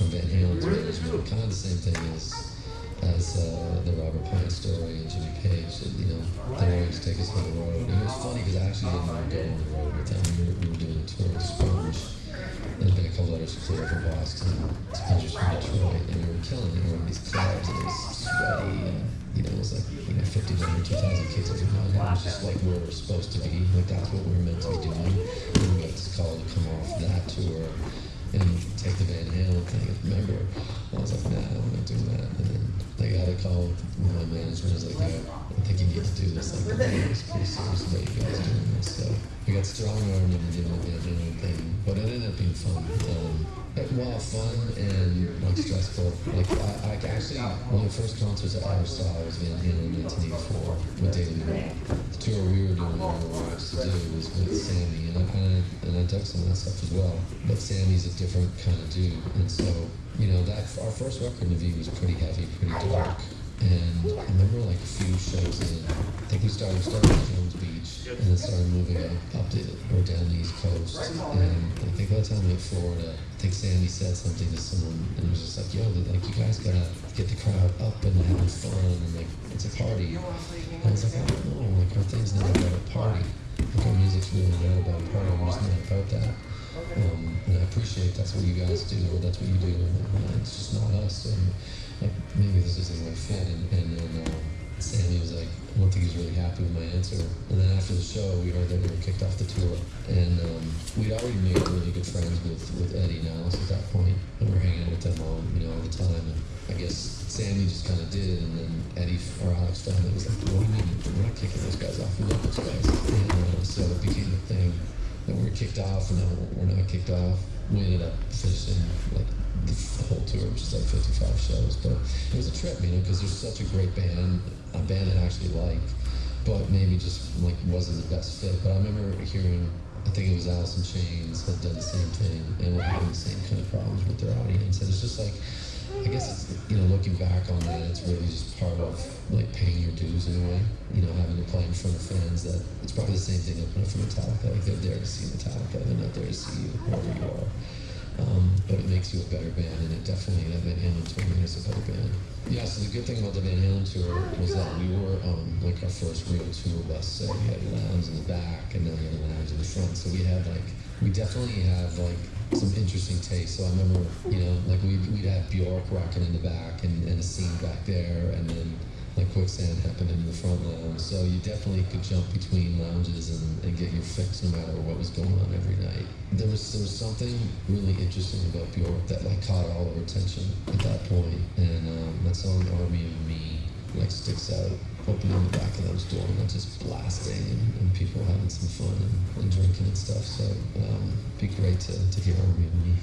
from Van Halen to Management, kind of the same thing as the Robert Plant story and Jimmy Page. And, you know, they always take us on the road. And it was funny because I actually didn't want to go on the road with them. We were doing a tour with Sponge. There's been a couple others clear from Boston, Spongers from Detroit, and we were killing it. We were in these clubs and it was sweaty and, you know, it was like, you know, 1,500, 2,000 kids every night. It was just like where we're supposed to be. Like that's what we were meant to be doing. And we got this call to come off that tour and take the Van Halen thing. And remember, I was like, nah, I'm not doing that. And then they got a call from my management. I was like, yeah, I think you need to do this. Like, it's pretty serious about you guys doing this. So we got strong-armed into doing the Van Halen thing, but it ended up being fun. Well, fun and like stressful. Like I actually, one of the first concerts I ever saw was Van Halen in 1984 with David Lee. The tour we were doing, what we were asked to do was with Sammy, and I dug some of that stuff as well. But Sammy's a different kind of dude, and so you know that our first record in V was pretty heavy, pretty dark. And I remember like a few shows in, I think we started at Jones Beach and then started moving up to or down the East Coast. And I think by the time we hit Florida, I think Sammy said something to someone and it was just like, yo, like you guys gotta get the crowd up and having fun and like it's a party. And I was like, I don't know, like our thing's not about a party. Like our music's really not about a party, we're just not about that. And I appreciate that's what you guys do or that's what you do. And it's just not us. And like maybe this isn't my fit, and then Sammy was like, I don't think he's really happy with my answer. And then after the show, we heard that we were kicked off the tour, and we'd already made really good friends with Eddie and Alice at that point, and we were hanging out with them all, you know, all the time. And I guess Sammy just kind of did it, and then Eddie or Alex found it was like, what do you mean we're not kicking those guys off? We love those guys. And so it became a thing that we were kicked off, and then we're not kicked off. We ended up finishing like the whole tour, which is like 55 shows, but it was a trip, you know, because there's such a great band, a band that I actually liked, but maybe just like wasn't the best fit. But I remember hearing, I think it was Alice in Chains had done the same thing and were having the same kind of problems with their audience. And it's just like, I guess it's, you know, looking back on that, it's really just part of like paying your dues in a way, you know, having to play in front of fans that it's probably the same thing opening for Metallica. Like they're there to see Metallica, they're not there to see you, whoever you are. But it makes you a better band, and it definitely, that Van Halen tour made us a better band. Yeah, so the good thing about the Van Halen tour was that we were like our first real tour bus, so we had lounge in the back, and then we had a lounge in the front, so we had like, we definitely have like some interesting taste. So I remember, you know, like we'd have Bjork rocking in the back, and a scene back there, and then like Quicksand happened in the front lounge. So you definitely could jump between lounges and get your fix no matter what was going on every night. There was something really interesting about Bjork that like caught all of our attention at that point. And that song Army of Me like sticks out, opening the back of those doors and just blasting and people having some fun and drinking and stuff. So it'd be great to hear Army of Me.